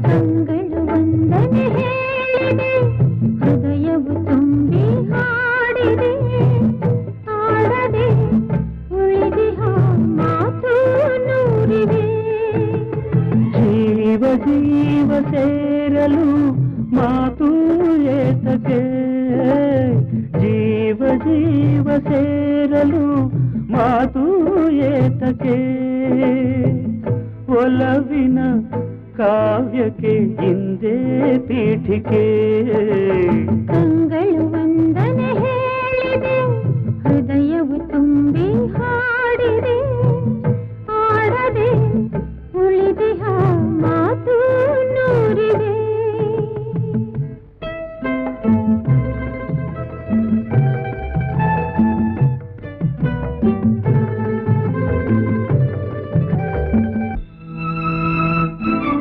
ಕಂಗಳು ವಂದನೆ ಹೇಳಿದೆ, ಹೃದಯವು ತುಂಬಿ ಹಾಡಿದೆ, ಆಡದೆ ಉಳಿದಿಹ ಮಾತು ನೂರಿದೆ. ಜೀವ ಜೀವ ಸೇರಲು ಮಾತು ಏತಕ್ಕೆ, ಜೀವ ಜೀವ ಸೇರಲು ಮಾತು ಏತಕ್ಕೆ, ಒಲವಿನ ಕಾವ್ಯಕ್ಕೆ ಹಿಂದೆ ಪೀಠಿಕೆ. ಕಂಗಳು ವಂದನೆ ಹೇಳಿದೆ, ಹೃದಯವು ತುಂಬಿ